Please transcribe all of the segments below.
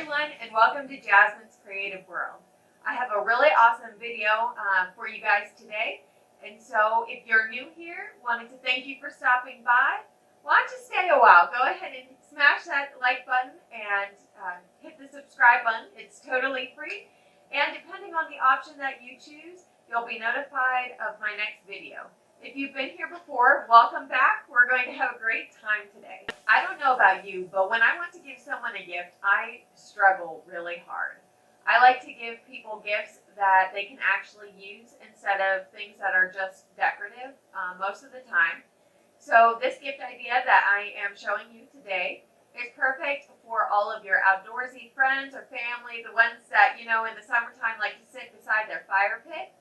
everyone, and welcome to Jasmine's Creative World. I have a really awesome video for you guys today. And so if you're new here, wanted to thank you for stopping by. Why don't you stay a while? Go ahead and smash that like button and hit the subscribe button. It's totally free. And depending on the option that you choose, you'll be notified of my next video. If you've been here before, welcome back. We're going to have a great time today. I don't know about you, but when I want to give someone a gift, I struggle really hard. I like to give people gifts that they can actually use instead of things that are just decorative most of the time. So this gift idea that I am showing you today is perfect for all of your outdoorsy friends or family, the ones that, you know, in the summertime like to sit beside their fire pit.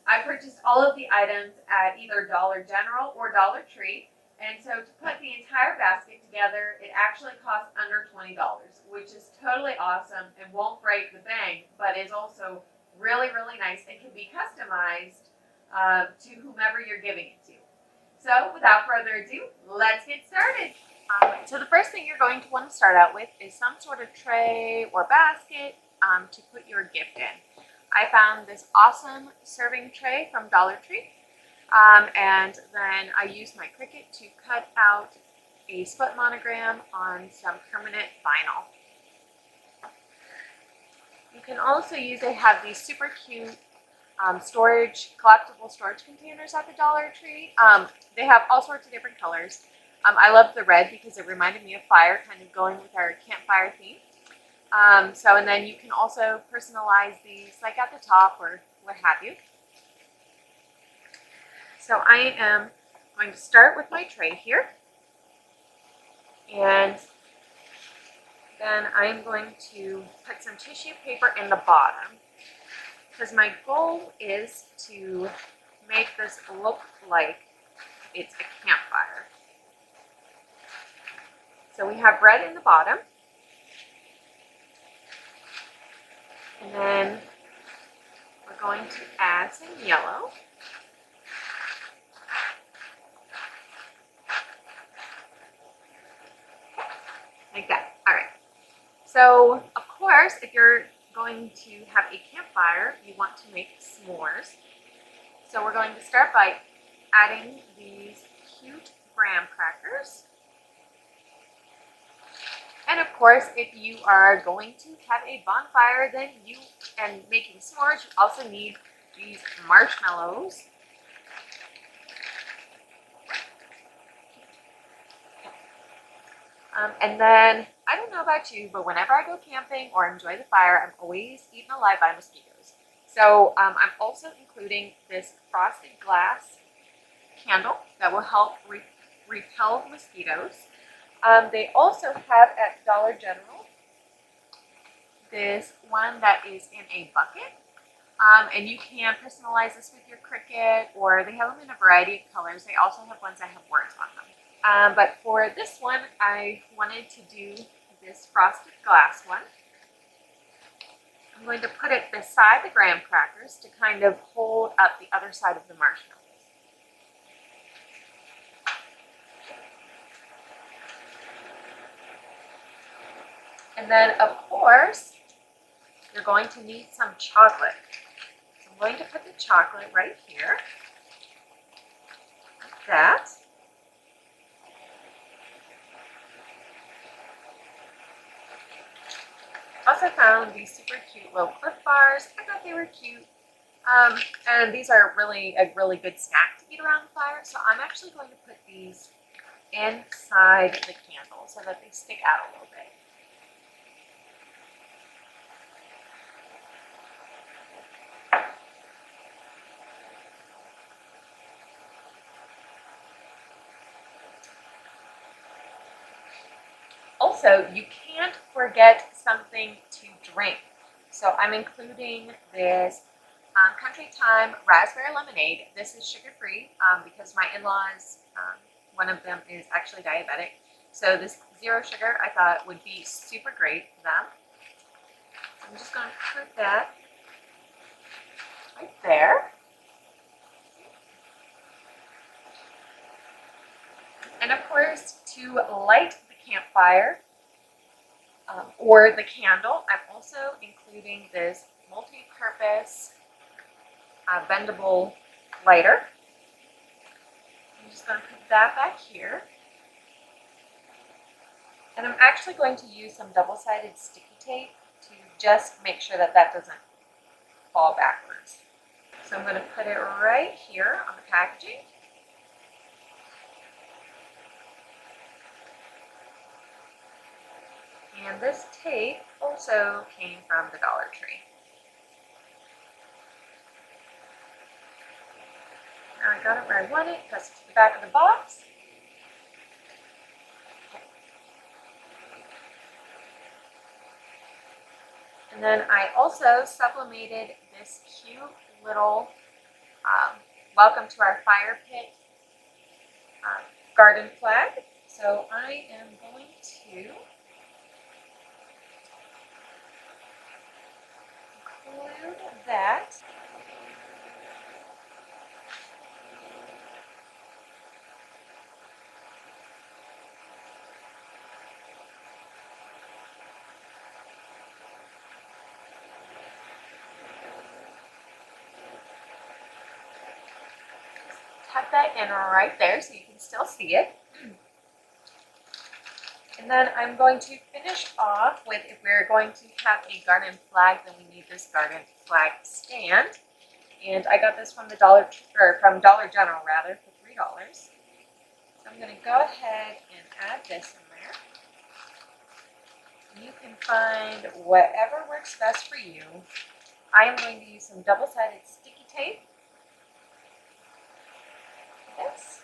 I purchased all of the items at either Dollar General or Dollar Tree, and so to put the entire basket together, it actually costs under $20, which is totally awesome and won't break the bank, but is also really, really nice and can be customized to whomever you're giving it to. So without further ado, let's get started. So the first thing you're going to want to start out with is some sort of tray or basket to put your gift in. I found this awesome serving tray from Dollar Tree, and then I used my Cricut to cut out a split monogram on some permanent vinyl. You can also use, they have these super cute collapsible storage containers at the Dollar Tree. They have all sorts of different colors. I love the red because it reminded me of fire, kind of going with our campfire theme. And then you can also personalize these like at the top or what have you. So I am going to start with my tray here, and then I'm going to put some tissue paper in the bottom because my goal is to make this look like it's a campfire. So we have red in the bottom. And then we're going to add some yellow. Like that. All right. So, of course, if you're going to have a campfire, you want to make s'mores. So we're going to start by adding these cute graham crackers. And of course, if you are going to have a bonfire, then and making s'mores, you also need these marshmallows. And then, I don't know about you, but whenever I go camping or enjoy the fire, I'm always eaten alive by mosquitoes. So I'm also including this frosted glass candle that will help repel mosquitoes. They also have at Dollar General this one that is in a bucket, and you can personalize this with your Cricut, or they have them in a variety of colors. They also have ones that have words on them. But for this one, I wanted to do this frosted glass one. I'm going to put it beside the graham crackers to kind of hold up the other side of the marshmallows. And then, of course, you're going to need some chocolate. So I'm going to put the chocolate right here, like that. Also found these super cute little Cliff Bars. I thought they were cute. And these are a really good snack to eat around the fire. So I'm actually going to put these inside the candle so that they stick out a little bit. Also, you can't forget something to drink. So I'm including this Country Time Raspberry Lemonade. This is sugar-free because my in-laws, one of them is actually diabetic. So this zero sugar I thought would be super great for them. So I'm just going to put that right there. And of course, to light the campfire, or the candle. I'm also including this multi-purpose bendable lighter. I'm just going to put that back here. And I'm actually going to use some double-sided sticky tape to just make sure that that doesn't fall backwards. So I'm going to put it right here on the packaging. And this tape also came from the Dollar Tree. Now I got it where I want it, press it to the back of the box. And then I also sublimated this cute little welcome to our fire pit garden flag. So I am going to include that. Tuck that in right there so you can still see it. And then I'm going to finish off with, if we're going to have a garden flag, then we need this garden flag stand. And I got this from the Dollar General rather, for $3. So I'm going to go ahead and add this in there. You can find whatever works best for you. I am going to use some double-sided sticky tape. This.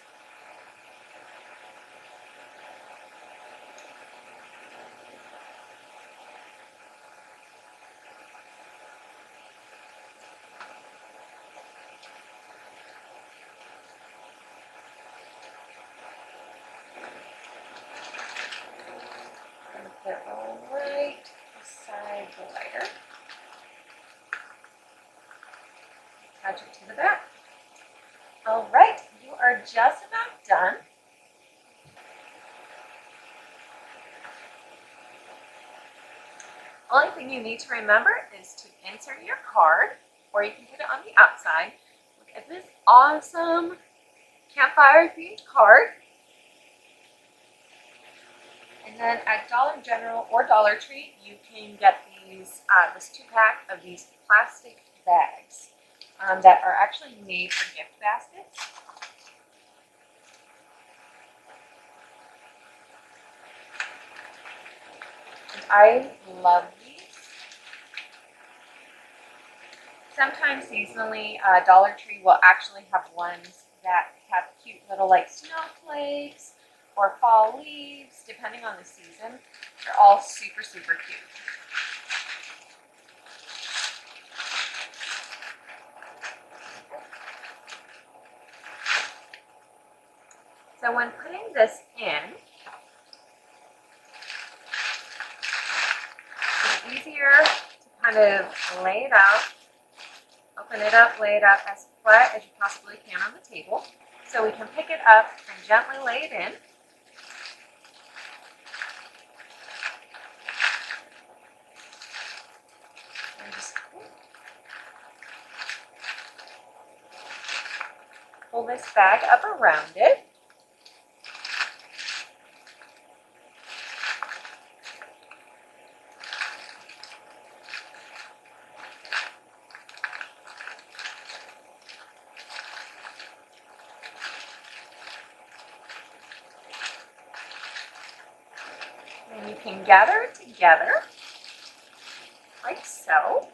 Put it right beside the lighter. Attach it to the back. All right, you are just about done. Only thing you need to remember is to insert your card, or you can put it on the outside. Look at this awesome campfire themed card. And then at Dollar General or Dollar Tree, you can get these this 2-pack of these plastic bags that are actually made for gift baskets. And I love these. Sometimes seasonally, Dollar Tree will actually have ones that have cute little like snowflakes or fall leaves, depending on the season. They're all super, super cute. So when putting this in, it's easier to kind of lay it out, open it up, lay it out as flat as you possibly can on the table. So we can pick it up and gently lay it in. And just pull this bag up around it. And you can gather it together, like so.